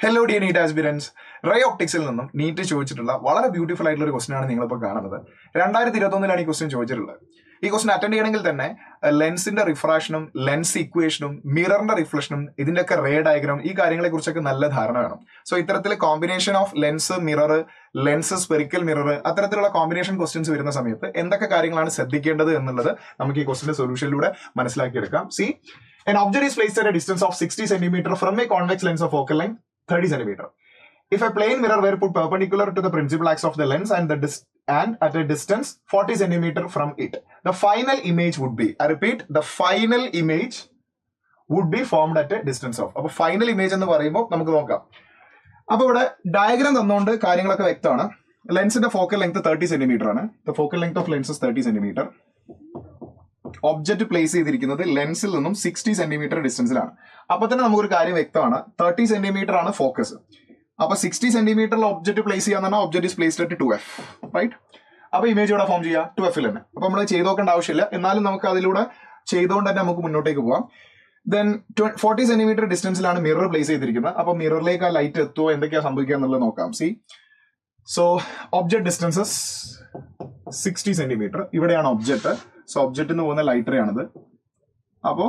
Hello dear NEET aspirants, ray ഓപ്റ്റിക്സിൽ നിന്നും NEET ചോദിച്ചിട്ടുള്ള വളരെ ബ്യൂട്ടിഫുൾ ആയിട്ടുള്ള ഒരു ക്വസ്റ്റൻ ആണ് നിങ്ങളിപ്പോൾ കാണുന്നത്. 2021 ഈ ക്വസ്റ്റൻ ചോദിച്ചിട്ടുള്ളത്. ഈ ക്വസ്റ്റൻ അറ്റൻഡ് ചെയ്യണമെങ്കിൽ തന്നെ ലെൻസിന്റെ റിഫ്രാക്ഷനും ലെൻസ് ഇക്വേഷനും മിററിന്റെ റിഫ്ലക്ഷനും ഇതിന്റെയൊക്കെ റേ ഡയഗ്രാം ഈ കാര്യങ്ങളെ കുറിച്ചൊക്കെ നല്ല ധാരണ വേണം. സോ ഇത്തരത്തിൽ combination of lens mirror, lens spherical mirror, അത്തരത്തിലുള്ള കോമ്പിനേഷൻ ക്വസ്റ്റ്യൻസ് വരുന്ന സമയത്ത് എന്തൊക്കെ കാര്യങ്ങളാണ് ശ്രദ്ധിക്കേണ്ടത് എന്നുള്ളത് നമുക്ക് ഈ ക്വസ്റ്റിന്റെ സൊല്യൂഷനിലൂടെ മനസ്സിലാക്കിയെടുക്കാം. C, an object is placed at a distance of 60 cm from a convex lens of focal length 30 cm. If a plane mirror were put perpendicular to the principal axis of the lens and at a distance 40 cm from it, the final image would be, I repeat, the final image would be formed at a distance of. അപ്പോൾ final image എന്ന് പറയുമ്പോൾ നമുക്ക് നോക്കാം. അപ്പോൾ ഇവിടെ diagram തന്നുകൊണ്ട് കാര്യങ്ങളൊക്കെ വ്യക്തമാണ്. ലെൻസിന്റെ ഫോക്കൽ ലെങ്ത് 30 cm ആണ്. The focal length of lens is 30 cm. Object place ചെയ്തിരിക്കുന്നത് ലെൻസിൽ നിന്നും 60 സെന്റിമീറ്റർ ഡിസ്റ്റൻസിലാണ്. അപ്പൊ തന്നെ നമുക്കൊരു കാര്യം വ്യക്തമാണ്, 30 സെന്റിമീറ്റർ ആണ് ഫോക്കസ്. അപ്പൊ 60 സെന്റിമീറ്ററിൽ ഒബ്ജക്ട് പ്ലേസ് ചെയ്യാന്ന് പറഞ്ഞാൽ object is placed at 2f, right? അപ്പൊ ഇമേജ് ഇവിടെ ഫോം ചെയ്യുക 2f തന്നെ. അപ്പൊ നമ്മൾ ചെയ്ത് നോക്കേണ്ട ആവശ്യമില്ല, എന്നാലും നമുക്ക് അതിലൂടെ ചെയ്തുകൊണ്ട് തന്നെ നമുക്ക് മുന്നോട്ടേക്ക് പോവാം. ദെൻ 40 സെന്റിമീറ്റർ ഡിസ്റ്റൻസിലാണ് മിറർ പ്ലേസ് ചെയ്തിരിക്കുന്നത്. അപ്പൊ മിററിലേക്ക് ആ ലൈറ്റ് എത്തുമോ, എന്തൊക്കെയാ സംഭവിക്കുക എന്നുള്ളത് നോക്കാം. C, so object distances 60 centimetre. ഇവിടെയാണ് ഒബ്ജക്ട്. സോ ഒബ്ജക്റ്റിൽ നിന്ന് പോകുന്ന ലൈറ്റ് റേ ആണിത്. അപ്പോൾ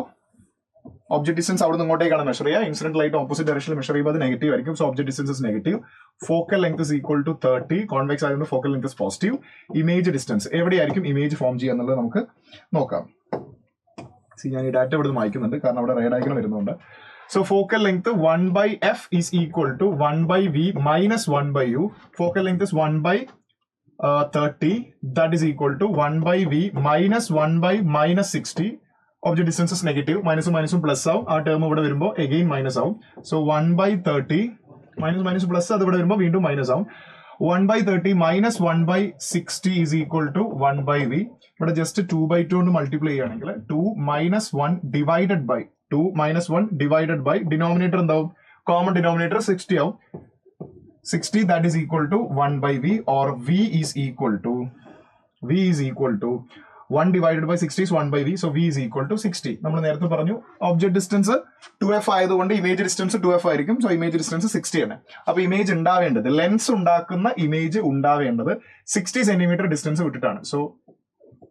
ഒബ്ജക്ട് ഡിസ്റ്റൻസ് അവിടെ നിന്ന് ഇങ്ങോട്ടേക്കാണ് മെഷർ ചെയ്യുക. ഇൻസിഡന്റ് ലൈറ്റ് ഓപ്പോസിറ്റ് ഡയറക്ഷനിൽ മെഷർ ചെയ്യുമ്പോൾ അത് നെഗറ്റീവ് ആയിരിക്കും. So object distance is negative. Focal length is equal to 30. Convex ആയതുകൊണ്ട് focal length is positive. Image distance എവിടെയായിരിക്കും ഇമേജ് ഫോം ചെയ്യുക എന്നുള്ളത് നമുക്ക് നോക്കാം. സി, ഞാൻ ഈ ഡാറ്റ ഇവിടെ നിന്ന് വായിക്കുന്നുണ്ട് കാരണം അവിടെ റേ ഡയഗ്രാം വരുന്നുണ്ട്. So focal length 1/f is equal to 1/v minus 1/u. Focal length is 1/30. That is equal to 1/v minus 1/-60. Object distance is negative. Minus plus ആവും. ആ ടേം ഇവിടെ വരുമ്പോൾ again മൈനസ് ആവും. So 1/30 minus plus അത് ഇവിടെ വരുമ്പോൾ വീണ്ടും minus ആവും. 1/30 minus 1/60 is equal to 1/v. ഇവിടെ ജസ്റ്റ് 2/2 കൊണ്ട് മൾട്ടിപ്ലൈ ചെയ്യുകയാണെങ്കിൽ 2 minus 1 divided by 2 minus 1 divided by denominator എന്താവും? കോമൺ ഡിനോമിനേറ്റർ 60 ആവും. 60 that is equal to 1/v, or v is equal to 1 divided by 60 is 1/v, so v is equal to 60. നമ്മൾ നേരത്തെ പറഞ്ഞു object distance 2f ആയതുകൊണ്ട് image distance 2f ആയിരിക്കും. So image distance 60 ആണ്. അപ്പൊ image ഉണ്ടാവേണ്ടത്, lens ഉണ്ടാക്കുന്ന ഇമേജ് ഉണ്ടാവേണ്ടത് 60 സെന്റിമീറ്റർ ഡിസ്റ്റൻസ് വിട്ടിട്ടാണ്. സോ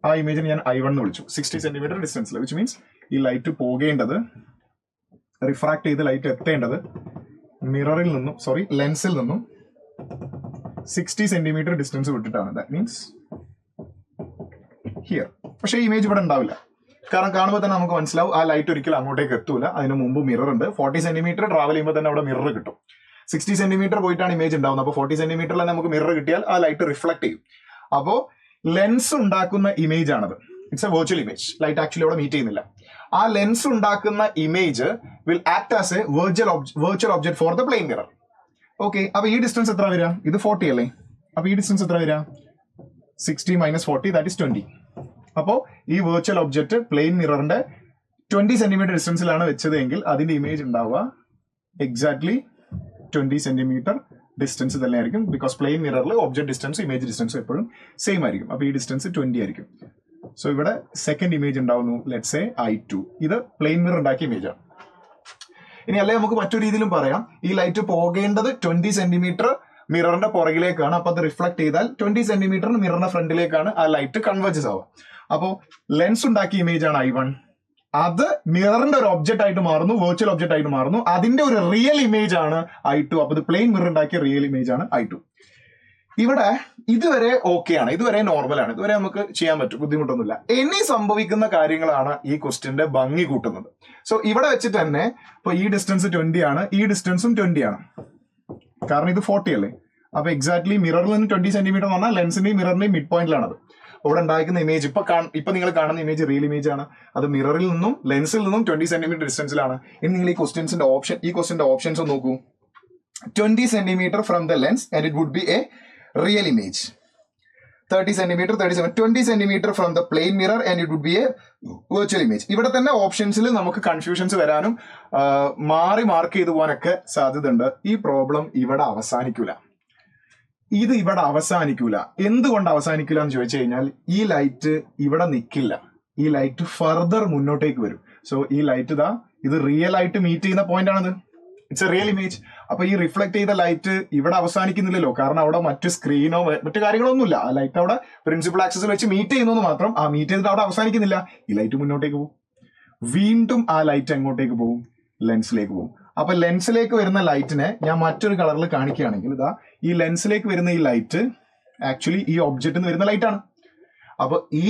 ആ ഇമേജിന് ഞാൻ I1 എന്ന് വിളിച്ചു, 60 സെന്റിമീറ്റർ ഡിസ്റ്റൻസിൽ. വിച്ച് മീൻസ് ഈ ലൈറ്റ് പോകേണ്ടത്, റിഫ്രാക്ട് ചെയ്ത് ലൈറ്റ് എത്തേണ്ടത് മിററിൽ നിന്നും, ലെൻസിൽ നിന്നും 60 സെന്റിമീറ്റർ ഡിസ്റ്റൻസ് വിട്ടിട്ടാണ്. That means here. പക്ഷേ ഇമേജ് ഇവിടെ ഉണ്ടാവില്ല. കാരണം കാണുമ്പോൾ തന്നെ നമുക്ക് മനസ്സിലാവും ആ ലൈറ്റ് ഒരിക്കലും അങ്ങോട്ടേക്ക് എത്തൂല. അതിന് മുമ്പ് മിറർ ഉണ്ട്. 40 സെന്റിമീറ്റർ ട്രാവൽ ചെയ്യുമ്പോൾ തന്നെ അവിടെ മിറർ കിട്ടും. 60 സെന്റിമീറ്റർ പോയിട്ടാണ് ഇമേജ് ഉണ്ടാവുന്നത്. അപ്പോൾ 40 സെന്റിമീറ്ററിൽ തന്നെ നമുക്ക് മിറർ കിട്ടിയാൽ ആ ലൈറ്റ് റിഫ്ലക്ട് ചെയ്യും. അപ്പോൾ ലെൻസ് ഉണ്ടാക്കുന്ന ഇമേജ് ആണത്. It's A virtual image. Light actually അവിടെ മീറ്റ് ചെയ്യുന്നില്ല. ആ ലെൻസ് ഉണ്ടാക്കുന്ന image will act as A virtual object for the plane mirror. Okay, അപ്പൊ ഈ ഡിസ്റ്റൻസ് എത്ര വരിക? ഇത് 40 അല്ലേ? അപ്പൊ ഈ ഡിസ്റ്റൻസ് എത്ര വരിക? 60 minus 40, that is 20. അപ്പോൾ ഈ വെർച്വൽ ഒബ്ജക്ട് പ്ലെയിൻ മിററിന്റെ 20 സെന്റിമീറ്റർ ഡിസ്റ്റൻസിലാണ് വെച്ചത് എങ്കിൽ അതിന്റെ ഇമേജ് ഉണ്ടാവുക എക്സാക്ട്ലി 20 സെന്റിമീറ്റർ ഡിസ്റ്റൻസ് തന്നെ ആയിരിക്കും. ബിക്കോസ് പ്ലെയിൻ മിററിൽ ഒബ്ജക്ട് ഡിസ്റ്റൻസ് ഇമേജ് ഡിസ്റ്റൻസ് എപ്പോഴും സെയിം ആയിരിക്കും. അപ്പൊ ഈ ഡിസ്റ്റൻസ് 20 ആയിരിക്കും. സോ ഇവിടെ സെക്കൻഡ് ഇമേജ് ഉണ്ടാവുന്നു, ലെറ്റ്സ് സേ I2. ഇത് പ്ലെയിൻ മിറർ ഉണ്ടാക്കിയ ഇമേജ് ആണ്. ഇനി അല്ലെ നമുക്ക് മറ്റൊരു രീതിയിലും പറയാം, ഈ ലൈറ്റ് പോകേണ്ടത് 20 സെന്റിമീറ്റർ മിററിന്റെ പുറകിലേക്കാണ്. അപ്പൊ അത് റിഫ്ലക്ട് ചെയ്താൽ 20 സെന്റിമീറ്ററിന് മിററിന്റെ ഫ്രണ്ടിലേക്കാണ് ആ ലൈറ്റ് കൺവേർജസ് ആവുക. അപ്പോൾ ലെൻസ് ഉണ്ടാക്കിയ ഇമേജ് ആണ് I1. അത് മിററിന്റെ ഒരു ഒബ്ജക്റ്റ് ആയിട്ട് മാറുന്നു, വെർച്വൽ ഒബ്ജക്റ്റ് ആയിട്ട് മാറുന്നു. അതിന്റെ ഒരു റിയൽ ഇമേജ് ആണ് I2. അപ്പൊ ഇത് പ്ലെയിൻ മിറർ ഉണ്ടാക്കിയ റിയൽ ഇമേജ് ആണ് I2. ഇവിടെ ഇതുവരെ ഓക്കെ ആണ്, ഇതുവരെ നോർമൽ ആണ്, ഇതുവരെ നമുക്ക് ചെയ്യാൻ പറ്റും, ബുദ്ധിമുട്ടൊന്നുമില്ല. ഇനി സംഭവിക്കുന്ന കാര്യങ്ങളാണ് ഈ ക്വസ്റ്റ്യന്റെ ഭംഗി കൂട്ടുന്നത്. സോ ഇവിടെ വെച്ചിട്ട് തന്നെ ഇപ്പൊ ഈ ഡിസ്റ്റൻസ് 20 ആണ്, ഈ ഡിസ്റ്റൻസും 20 ആണ്. കാരണം ഇത് 40 അല്ലേ? അപ്പൊ എക്സാക്ട്ലി മിററിൽ നിന്ന് 20 സെന്റിമീറ്റർ എന്ന് പറഞ്ഞാൽ ലെൻസിന്റെയും മിററിന്റെയും മിഡ് പോയിന്റിലാണത്. അവിടെ ഉണ്ടായിരിക്കുന്ന ഇമേജ് ഇപ്പൊ നിങ്ങൾ കാണുന്ന ഇമേജ് റിയൽ ഇമേജ് ആണ്. അത് മിററിൽ നിന്നും ലെൻസിൽ നിന്നും 20 സെന്റിമീറ്റർ ഡിസ്റ്റൻസിലാണ്. ഇനി നിങ്ങൾ ഈ ക്വസ്റ്റ്യന്റെ ഓപ്ഷൻസ് ഒന്ന് നോക്കൂ. 20 centimetre from the lens and it would be a real image. 30 centimetre, 20 centimetre from the plane mirror and it would be a virtual image. ഇവിടെ തന്നെ ഓപ്ഷൻസിൽ നമുക്ക് കൺഫ്യൂഷൻസ് വരാനും മാർക്ക് ചെയ്തു പോകാനൊക്കെ സാധ്യത ഉണ്ട്. ഈ പ്രോബ്ലം ഇവിടെ അവസാനിക്കൂല. എന്തുകൊണ്ട് അവസാനിക്കില്ല എന്ന് ചോദിച്ചു കഴിഞ്ഞാൽ ഈ ലൈറ്റ് ഇവിടെ നിൽക്കില്ല. ഈ ലൈറ്റ് ഫർദർ മുന്നോട്ടേക്ക് വരും. സോ ഈ ലൈറ്റ് ഇത് റിയൽ ആയിട്ട് മീറ്റ് ചെയ്യുന്ന പോയിന്റ് ആണത്. It's A real image. അപ്പൊ ഈ റിഫ്ലക്ട് ചെയ്ത ലൈറ്റ് ഇവിടെ അവസാനിക്കുന്നില്ലല്ലോ, കാരണം അവിടെ മറ്റു സ്ക്രീനോ മറ്റു കാര്യങ്ങളൊന്നുമില്ല. ആ ലൈറ്റ് അവിടെ പ്രിൻസിപ്പൽ ആക്സിസിൽ വെച്ച് മീറ്റ് ചെയ്യുന്നു മാത്രം. ആ മീറ്റ് ചെയ്തിട്ട് അവിടെ അവസാനിക്കുന്നില്ല, ഈ ലൈറ്റ് മുന്നോട്ടേക്ക് പോകും. വീണ്ടും ആ ലൈറ്റ് എങ്ങോട്ടേക്ക് പോകും? ലെൻസിലേക്ക് പോകും. അപ്പൊ ലെൻസിലേക്ക് വരുന്ന ലൈറ്റിനെ ഞാൻ മറ്റൊരു കളറിൽ കാണിക്കുകയാണെങ്കിൽ ഇതാ ഈ ലെൻസിലേക്ക് വരുന്ന ഈ ലൈറ്റ് ആക്ച്വലി ഈ ഒബ്ജക്റ്റിൽ നിന്ന് വരുന്ന ലൈറ്റ് ആണ്. അപ്പൊ ഈ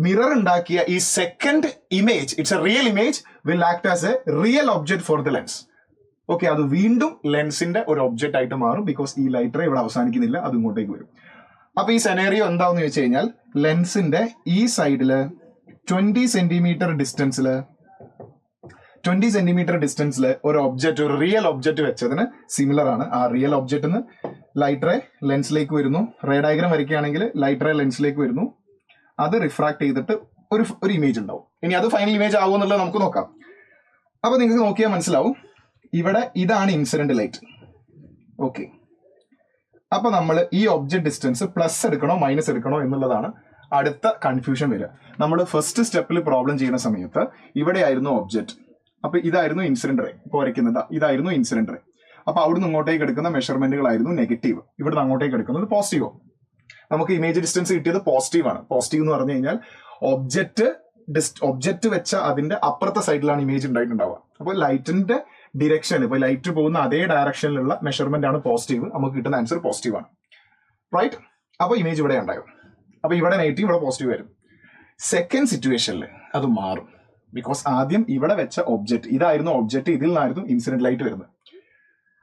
മിറർ ഉണ്ടാക്കിയ ഈ second image, it's A real image, will act as A real object for the lens. Okay, അത് വീണ്ടും ലെൻസിന്റെ ഒരു ഒബ്ജക്റ്റ് ആയിട്ട് മാറും. ബിക്കോസ് ഈ ലൈറ്റ് റേ ഇവിടെ അവസാനിക്കുന്നില്ല, അത് ഇങ്ങോട്ടേക്ക് വരും. അപ്പൊ ഈ സെനേറിയോ എന്താന്ന് വെച്ച് കഴിഞ്ഞാൽ ലെൻസിന്റെ ഈ സൈഡില് 20 സെന്റിമീറ്റർ ഡിസ്റ്റൻസിൽ ഒരു ഒബ്ജക്റ്റ്, ഒരു റിയൽ ഒബ്ജക്റ്റ് വെച്ചതിന് സിമിലർ ആണ്. ആ റിയൽ ഒബ്ജക്റ്റിന് ലൈറ്റ് റേ ലെൻസിലേക്ക് വരുന്നു. റേ ഡയഗ്രാം വരയ്ക്കുകയാണെങ്കിൽ ലൈറ്റ് റേ ലെൻസിലേക്ക് വരുന്നു, അത് റിഫ്രാക്ട് ചെയ്തിട്ട് ഒരു ഇമേജ് ഉണ്ടാവും. ഇനി അത് ഫൈനൽ ഇമേജ് ആവുമോ എന്നുള്ളത് നമുക്ക് നോക്കാം. അപ്പൊ നിങ്ങൾക്ക് നോക്കിയാൽ മനസ്സിലാവും, ഇവിടെ ഇതാണ് ഇൻസിഡന്റ് ലൈറ്റ്. ഓക്കെ, അപ്പൊ നമ്മൾ ഈ ഒബ്ജക്ട് ഡിസ്റ്റൻസ് പ്ലസ് എടുക്കണോ മൈനസ് എടുക്കണോ എന്നുള്ളതാണ് അടുത്ത കൺഫ്യൂഷൻ വരിക. നമ്മൾ ഫസ്റ്റ് സ്റ്റെപ്പിൽ പ്രോബ്ലം ചെയ്യുന്ന സമയത്ത് ഇവിടെയായിരുന്നു ഒബ്ജക്റ്റ്, അപ്പൊ ഇതായിരുന്നു ഇൻസിഡന്റ് റേ. ഇപ്പൊ വരയ്ക്കുന്നത് ഇതായിരുന്നു ഇൻസിഡന്റ് റേ. അപ്പൊ അവിടുന്ന് ഇങ്ങോട്ടേക്ക് എടുക്കുന്ന മെഷർമെന്റുകളായിരുന്നു നെഗറ്റീവ്, ഇവിടുന്ന് അങ്ങോട്ടേക്ക് എടുക്കുന്നത് പോസിറ്റീവോ. നമുക്ക് ഇമേജ് ഡിസ്റ്റൻസ് കിട്ടിയത് പോസിറ്റീവ് ആണ്. പോസിറ്റീവ് എന്ന് പറഞ്ഞു കഴിഞ്ഞാൽ ഒബ്ജക്റ്റ് വെച്ച അതിന്റെ അപ്പുറത്തെ സൈഡിലാണ് ഇമേജ് ഉണ്ടായിട്ടുണ്ടാവുക. അപ്പോൾ ലൈറ്റിന്റെ ഡിറക്ഷൻ, ഇപ്പൊ ലൈറ്റ് പോകുന്ന അതേ ഡയറക്ഷനിലുള്ള മെഷർമെന്റ് ആണ് പോസിറ്റീവ്. നമുക്ക് കിട്ടുന്ന ആൻസർ പോസിറ്റീവ് ആണ്, റൈറ്റ്? അപ്പൊ ഇമേജ് ഇവിടെ ഉണ്ടാവും. അപ്പൊ ഇവിടെ നെഗറ്റീവ്, ഇവിടെ പോസിറ്റീവ് വരും. സെക്കൻഡ് സിറ്റുവേഷനിൽ അത് മാറും. ബിക്കോസ് ആദ്യം ഇവിടെ വെച്ച ഒബ്ജക്റ്റ്, ഇതായിരുന്നു ഒബ്ജക്റ്റ്, ഇതിൽ നിന്നായിരുന്നു ഇൻസിഡന്റ് ലൈറ്റ് വരുന്നത്.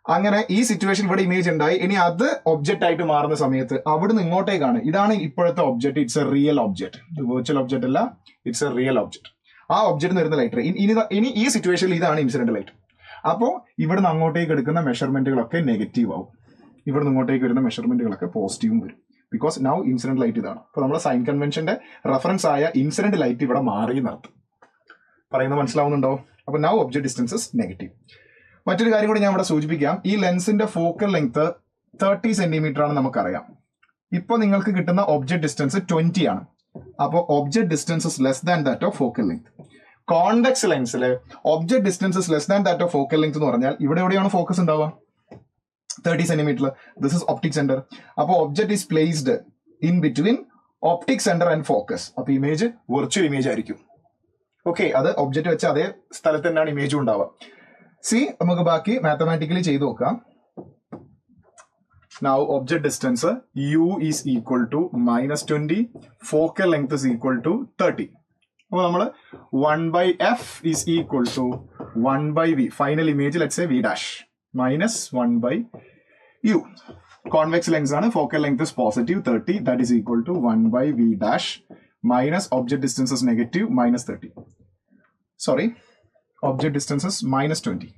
അങ്ങനെ ഈ സിറ്റുവേഷൻ ഇവിടെ ഇമേജ് ഉണ്ടായി. ഇനി അത് ഒബ്ജക്റ്റ് ആയിട്ട് മാറുന്ന സമയത്ത് അവിടുന്ന് ഇങ്ങോട്ടേക്കാണ്, ഇതാണ് ഇപ്പോഴത്തെ object. It's A real object, virtual object അല്ല, ഇറ്റ്സ് എ റിയൽ ഒബ്ജക്റ്റ്. ആ ഒബ്ജക്റ്റ് വരുന്ന ലൈറ്റ് ഇനി ഈ സിറ്റുവേഷനിൽ ഇതാണ് ഇൻസിഡന്റ് ലൈറ്റ്. അപ്പോൾ ഇവിടുന്ന് അങ്ങോട്ടേക്ക് എടുക്കുന്ന മെഷർമെന്റുകളൊക്കെ നെഗറ്റീവ് ആവും, ഇവിടുന്ന് ഇങ്ങോട്ടേക്ക് വരുന്ന മെഷർമെന്റുകളൊക്കെ പോസിറ്റീവും വരും. ബിക്കോസ് നൗ ഇൻസിഡന്റ് ലൈറ്റ് ഇതാണ്. അപ്പൊ നമ്മുടെ സൈൻ കൺവെൻഷന്റെ റെഫറൻസ് ആയ ഇൻസിഡന്റ് ലൈറ്റ് ഇവിടെ മാറി നടത്തും. പറയുന്നത് മനസ്സിലാവുന്നുണ്ടോ? അപ്പൊ നൗ ഒബ്ജക്ട് ഡിസ്റ്റൻസ് നെഗറ്റീവ്. മറ്റൊരു കാര്യം കൂടി ഞാൻ ഇവിടെ സൂചിപ്പിക്കാം. ഈ ലെൻസിന്റെ ഫോക്കൽ ലെങ്ത് 30 സെന്റിമീറ്റർ ആണ് നമുക്കറിയാം. ഇപ്പൊ നിങ്ങൾക്ക് കിട്ടുന്ന ഒബ്ജക്ട് ഡിസ്റ്റൻസ് 20 ആണ്. അപ്പോൾ object distance less than that of focal length. Convex ലെൻസില് object distance less than that of focal length എന്ന് പറഞ്ഞാൽ ഇവിടെ എവിടെയാണ് ഫോക്കസ് ഉണ്ടാവുക? 30 centimetre. This is optic centre. അപ്പോൾ object is placed in between optic centre and focus. അപ്പൊ image virtual image ആയിരിക്കും. Okay, അത് ഒബ്ജക്ട് വെച്ച അതേ സ്ഥലത്ത് തന്നെയാണ് ഇമേജും ഉണ്ടാവുക. സി, നമുക്ക് ബാക്കി മാത്തമാറ്റിക്കലി ചെയ്ത് നോക്കാം. Now object distance u is equal to -20, focal length is equal to 30. അപ്പോൾ നമ്മൾ 1/f is equal to 1/v, final image let's say v dash minus 1/u. Convex lens ആണ്, focal length is positive 30, that is equal to 1/v dash minus object distance is negative -30. Sorry, object distance is -20.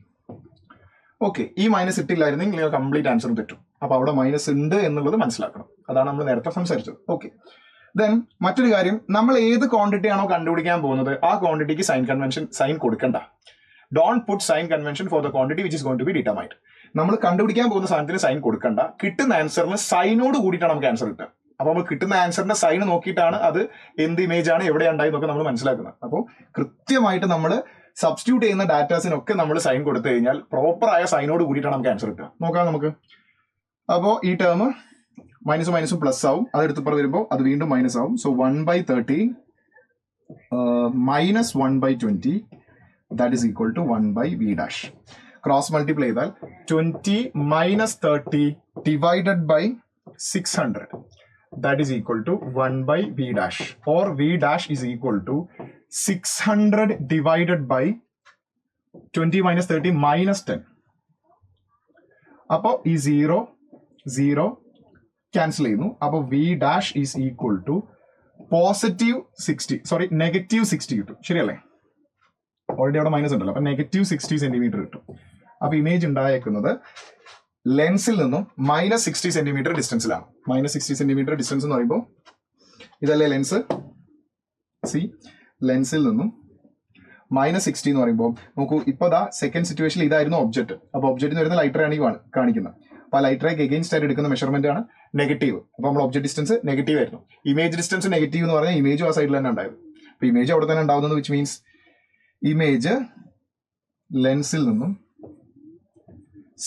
Okay, ഈ minus ഇട്ടില്ലായിരുന്നെങ്കിൽ നിങ്ങൾ complete ആൻസറും തെറ്റും. അപ്പൊ അവിടെ minus ഉണ്ട് എന്നുള്ളത് മനസ്സിലാക്കണം. അതാണ് നമ്മൾ നേരത്തെ സംസാരിച്ചത്. ഓക്കെ, ദെൻ മറ്റൊരു കാര്യം, നമ്മൾ ഏത് ക്വാണ്ടിറ്റി ആണോ കണ്ടുപിടിക്കാൻ പോകുന്നത് ആ ക്വാണ്ടിറ്റിക്ക് സൈൻ കൊടുക്കണ്ട. Don't put sign convention for the quantity which is going to be determined. നമ്മൾ കണ്ടുപിടിക്കാൻ പോകുന്ന സാധനത്തിന് സൈൻ കൊടുക്കണ്ട. കിട്ടുന്ന ആൻസറിന് സൈനോട് കൂടിയിട്ടാണ് നമുക്ക് ആൻസർ കിട്ടുക. അപ്പൊ നമ്മൾ കിട്ടുന്ന ആൻസറിന്റെ സൈൻ നോക്കിയിട്ടാണ് അത് എന്ത് ഇമേജ് ആണ്, എവിടെ ഉണ്ടായി എന്നൊക്കെ നമ്മൾ മനസ്സിലാക്കുന്നത്. അപ്പോൾ കൃത്യമായിട്ട് നമ്മൾ സബ്സ്റ്റിറ്റ്യൂട്ട് ചെയ്യുന്ന ഡാറ്റാസിനൊക്കെ നമ്മൾ സൈൻ കൊടുത്തു കഴിഞ്ഞാൽ പ്രോപ്പർ ആയ സൈനോട് കൂടിയിട്ടാണ് നമുക്ക് ആൻസർ കിട്ടുക. നോക്കാം നമുക്ക്. അപ്പോൾ ഈ ടേം മൈനസും മൈനസും പ്ലസ് ആവും, അതെടുത്തപ്പുറം വരുമ്പോൾ അത് വീണ്ടും മൈനസ് ആവും. So 1/30 minus 1/20 that is equal to 1/v dash. Cross multiply ചെയ്താൽ 20 minus 30 divided by 600 that is equal to 1/v dash, or v dash is equal to 600 divided by 20 minus 30 minus 10. അപ്പോൾ ഈ 0 cancel ചെയ്യുന്നു. അപ്പോൾ v dash is equal to -60 കിട്ടും. ശരിയല്ലേ? Already അവിടെ minus ഉണ്ടല്ലോ. അപ്പൊ -60 സെന്റിമീറ്റർ കിട്ടും. അപ്പൊ ഇമേജ് ഉണ്ടായേക്കുന്നത് ലെൻസിൽ നിന്നും -60 സെന്റിമീറ്റർ ഡിസ്റ്റൻസിലാണ്. -60 സെന്റിമീറ്റർ ഡിസ്റ്റൻസ് എന്ന് പറയുമ്പോൾ ഇതല്ലേ ലെൻസ്. സി, ലെൻസിൽ നിന്നും -60 എന്ന് പറയുമ്പോൾ നോക്കൂ, ഇപ്പൊ ദാ സെക്കൻഡ് സിറ്റുവേഷനിൽ ഇതായിരുന്നു ഒബ്ജക്ട്. അപ്പൊ ഒബ്ജക്റ്റിന് വരുന്ന ലൈറ്റ് റേ ആണ് കാണിക്കുന്നത്. അപ്പൊ ആ ലൈറ്റ് റേക്ക് എഗെയിൻസ്റ്റ് ആയിട്ട് എടുക്കുന്ന മെഷർമെന്റ് ആണ് നെഗറ്റീവ്. അപ്പൊ നമ്മൾ ഒബ്ജക്ട് ഡിസ്റ്റൻസ് നെഗറ്റീവ് ആയിരുന്നു. ഇമേജ് ഡിസ്റ്റൻസ് നെഗറ്റീവ് എന്ന് പറഞ്ഞാൽ ഇമേജും ആ സൈഡിൽ തന്നെ ഉണ്ടായത്. അപ്പൊ ഇമേജ് അവിടെ തന്നെ ഉണ്ടാവുന്നത് വിച്ച് മീൻസ് ഇമേജ് ലെൻസിൽ നിന്നും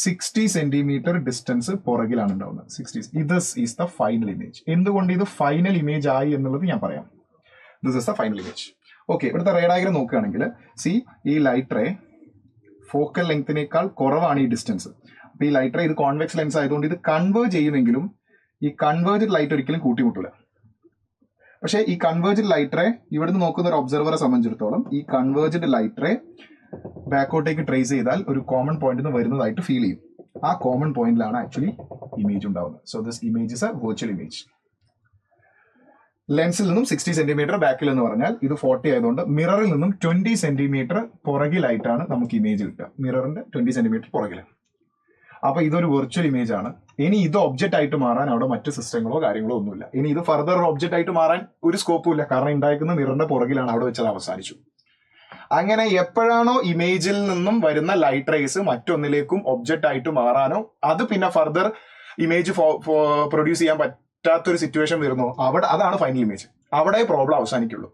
60 സെന്റിമീറ്റർ ഡിസ്റ്റൻസ് പുറകിലാണ് ഉണ്ടാവുന്നത്. 60. This is the final image. എന്തുകൊണ്ട് ഇത് ഫൈനൽ ഇമേജ് ആയി എന്നുള്ളത് ഞാൻ പറയാം. This is the final image. Okay, ഇവിടുത്തെ റേ ഡയഗ്രം നോക്കുകയാണെങ്കിൽ ഈ ലൈറ്റ് റേ ഫോക്കൽ ലെങ്തിനേക്കാൾ കുറവാണ് ഈ ഡിസ്റ്റൻസ്. അപ്പൊ ഈ ലൈറ്റ് റേ ഇത് കോൺവെക്സ് ലെൻസ് ആയതുകൊണ്ട് ഇത് കൺവേർജ് ചെയ്യുമെങ്കിലും ഈ കൺവേർജ്ഡ് ലൈറ്റ് ഒരിക്കലും കൂട്ടിമുട്ടില്ല. പക്ഷേ ഈ കൺവേർജ്ഡ് ലൈറ്റ് റേ ഇവിടുന്ന് നോക്കുന്ന ഒരു ഒബ്സർവറെ സംബന്ധിച്ചിടത്തോളം ഈ കൺവേർജ്ഡ് ലൈറ്റ് റേ ബാക്കോട്ടേക്ക് ട്രേസ് ചെയ്താൽ ഒരു കോമൺ പോയിന്റിൽ നിന്ന് വരുന്നതായിട്ട് ഫീൽ ചെയ്യും. ആ കോമൺ പോയിന്റിലാണ് ആക്ച്വലി ഇമേജ് ഉണ്ടാവുന്നത്. So this image is a virtual image. ലെൻസിൽ നിന്നും 60 സെന്റിമീറ്റർ ബാക്കിൽ എന്ന് പറഞ്ഞാൽ ഇത് 40 ആയതുകൊണ്ട് മിററിൽ നിന്നും 20 സെന്റിമീറ്റർ പുറകിലായിട്ടാണ് നമുക്ക് ഇമേജ് കിട്ടുക. മിററിന്റെ 20 സെന്റിമീറ്റർ പുറകിൽ. അപ്പൊ ഇതൊരു വെർച്വൽ ഇമേജ് ആണ്. ഇനി ഇത് ഒബ്ജക്റ്റ് ആയിട്ട് മാറാൻ അവിടെ മറ്റ് സിസ്റ്റങ്ങളോ കാര്യങ്ങളോ ഒന്നുമില്ല. ഇനി ഇത് ഫർദർ ഒബ്ജക്റ്റ് ആയിട്ട് മാറാൻ ഒരു സ്കോപ്പും ഇല്ല. കാരണം ഉണ്ടായിരിക്കുന്ന മിററിന്റെ പുറകിലാണ്, അവിടെ വെച്ചത് അവസാനിച്ചു. അങ്ങനെ എപ്പോഴാണോ ഇമേജിൽ നിന്നും വരുന്ന ലൈറ്റ് റേസ് മറ്റൊന്നിലേക്കും ഒബ്ജക്റ്റ് ആയിട്ട് മാറാനോ അത് പിന്നെ ഫർദർ ഇമേജ് പ്രൊഡ്യൂസ് ചെയ്യാൻ പറ്റാത്തൊരു സിറ്റുവേഷൻ വരുന്നു, അതാണ് ഫൈനൽ ഇമേജ്. അവിടെ പ്രോബ്ലം അവസാനിക്കുള്ളൂ.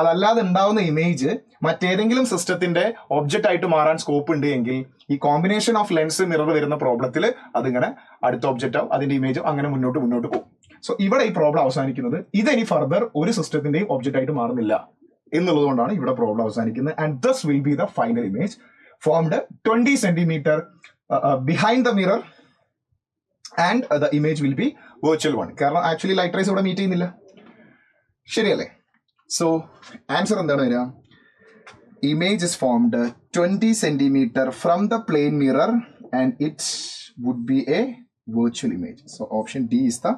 അതല്ലാതെ ഉണ്ടാവുന്ന ഇമേജ് മറ്റേതെങ്കിലും സിസ്റ്റത്തിന്റെ ഒബ്ജക്റ്റ് ആയിട്ട് മാറാൻ സ്കോപ്പ് ഉണ്ട് എങ്കിൽ ഈ കോമ്പിനേഷൻ ഓഫ് ലെൻസ് മിറർ വരുന്ന പ്രോബ്ലത്തിൽ അതിങ്ങനെ അടുത്ത ഒബ്ജക്റ്റ് ആവും, അതിന്റെ ഇമേജും അങ്ങനെ മുന്നോട്ട് പോകും. സോ ഇവിടെ ഈ പ്രോബ്ലം അവസാനിക്കുന്നത് ഇതിനി ഫർദർ ഒരു സിസ്റ്റത്തിന്റെയും ഒബ്ജക്റ്റ് ആയിട്ട് മാറുന്നില്ല എന്നുള്ളതുകൊണ്ടാണ് ഇവിടെ പ്രോബ്ലം അവസാനിക്കുന്നത്. And this will be the final image formed 20 centimetre behind the mirror and the image will be virtual one. കാരണം ആക്ച്വലി ലൈറ്റ് റേസ് ഇവിടെ മീറ്റ് ചെയ്യുന്നില്ല. ശരിയല്ലേ? സോ ആൻസർ എന്താണ് വരിക? Image is formed 20 centimetre from the plane mirror and it would be a virtual image. So option D is the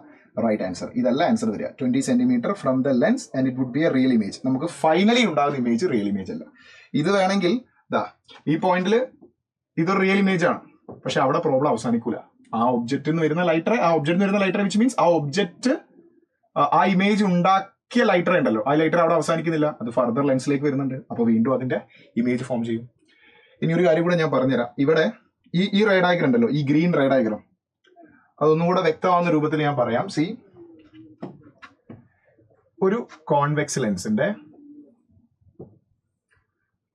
right answer. ഇതല്ല answer വരിക. 20 centimetre from the lens and it would be a real image. നമുക്ക് finally ഉണ്ടാകുന്ന image real image അല്ല. ഇത് വേണമെങ്കിൽ ഈ പോയിന്റിൽ ഇതൊരു റിയൽ ഇമേജ് ആണ്, പക്ഷെ അവിടെ പ്രോബ്ലം അവസാനിക്കൂല. ആ ഒബ്ജക്റ്റിൽ നിന്ന് വരുന്ന ലൈറ്റ് റേ വിച്ച് മീൻസ് ആ ഒബ്ജക്റ്റ് ആ ഇമേജ് ഉണ്ടാക്കിയ ലൈറ്റ് റേ ഉണ്ടല്ലോ, ആ ലൈറ്റ് റേ അവിടെ അവസാനിക്കുന്നില്ല, അത് ഫർദർ ലെൻസിലേക്ക് വരുന്നുണ്ട്. അപ്പൊ വീണ്ടും അതിന്റെ ഇമേജ് ഫോം ചെയ്യും. ഇനി ഒരു കാര്യം കൂടെ ഞാൻ പറഞ്ഞുതരാം. ഇവിടെ ഈ റേ ഡയഗ്രം ഉണ്ടല്ലോ, ഈ ഗ്രീൻ റേ ഡയഗ്രം, അതൊന്നും കൂടെ വ്യക്തമാവുന്ന രൂപത്തിൽ ഞാൻ പറയാം. ഒരു കോൺവെക്സ് ലെൻസിന്റെ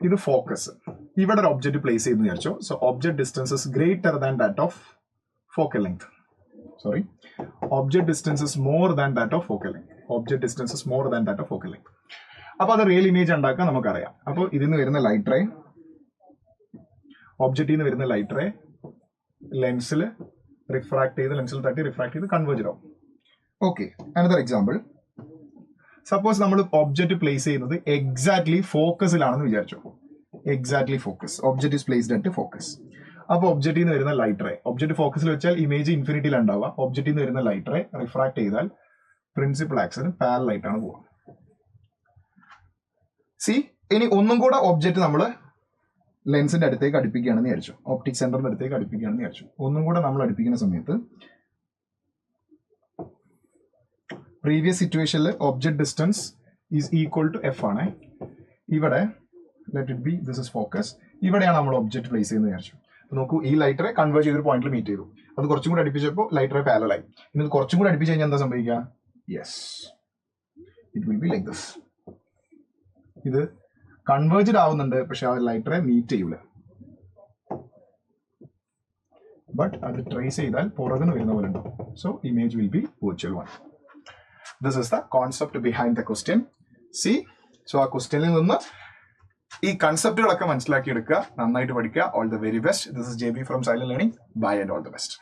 ഇത് ഫോക്കസ്, ഇവിടെ ഒരു ഒബ്ജക്റ്റ് പ്ലേസ് ചെയ്തെന്ന് വിചാരിച്ചോ. So object distance is greater than that of focal length. Object distance is more than that of focal length. Object distance is more than that of focal length. അപ്പൊ അത് real image ഉണ്ടാക്കാൻ നമുക്കറിയാം. അപ്പോൾ ഇതിന്ന് വരുന്ന light ray, ഒബ്ജക്റ്റിൽ നിന്ന് വരുന്ന light ray ലെൻസിൽ refract ചെയ്ത്, ലെൻസിൽ തട്ടി റിഫ്രാക്ട് ചെയ്ത് കൺവേർജ് ആവും. Okay, another example. സപ്പോസ് നമ്മൾ ഒബ്ജക്റ്റ് പ്ലേസ് ചെയ്യുന്നത് എക്സാക്ട്ലി ഫോക്കസിലാണെന്ന് വിചാരിച്ചു. Exactly focus, object is placed at focus. അപ്പോൾ ഒബ്ജക്റ്റിൽ നിന്ന് വരുന്ന ലൈറ്റ് റേ, ഒബ്ജക്റ്റ് ഫോക്കസിൽ വെച്ചാൽ ഇമേജ് ഇൻഫിനിറ്റിയിൽ ഉണ്ടാവുക. ഒബ്ജക്റ്റിൽ നിന്ന് വരുന്ന ലൈറ്റ് റേ റിഫ്രാക്ട് ചെയ്താൽ പ്രിൻസിപ്പൽ ആക്സിന് പാരലൽ ആയിട്ടാണ് പോവുക. ഇനി ഒന്നും കൂടെ ഒബ്ജക്റ്റ് നമ്മൾ ലെൻസിന്റെ അടുത്തേക്ക് അടുപ്പിക്കുകയാണെന്ന് വിചാരിച്ചു, ഓപ്റ്റിക് സെന്ററിന്റെ അടുത്തേക്ക് അടുപ്പിക്കുകയാണെന്ന് വിചാരിച്ചു. ഒന്നും കൂടെ നമ്മൾ അടുപ്പിക്കുന്ന സമയത്ത് പ്രീവിയസ് സിറ്റുവേഷനിൽ object distance is equal to F ആണ്. ഇവിടെ let it be this is focus. ഇവിടെയാണ് നമ്മൾ ഒബ്ജക്ട് പ്ലേസ് ചെയ്യുന്നത് വിചാരിച്ചു. നോക്കൂ, ഈ ലൈറ്റ് റേ കൺവേർട്ട് ചെയ്തൊരു പോയിന്റിൽ മീറ്റ് ചെയ്തു. അത് കുറച്ചും കൂടി അടുപ്പിച്ചപ്പോൾ ലൈറ്റ് റേ പാരലലായി. ഇനി കുറച്ചും കൂടി അടുപ്പിച്ച് കഴിഞ്ഞാൽ എന്താ സംഭവിക്കുക? Yes, it will be like this. ഇത് കൺവേർജഡ് ആവുന്നുണ്ട്, പക്ഷെ ആ ലൈറ്റ് റേ മീറ്റ് ചെയ്യൂല. ബട്ട് അത് ട്രേസ് ചെയ്താൽ പുറകുന്ന് വരുന്ന പോലെ ഉണ്ടാവും. So image will be virtual one. This is the concept behind the question. So ആ ക്വസ്റ്റ്യനിൽ നിന്ന് ഈ കൺസെപ്റ്റുകളൊക്കെ മനസ്സിലാക്കി എടുക്കുക, നന്നായിട്ട് പഠിക്കുക. All the very best. This is JB from silent learning. Bye and all the best.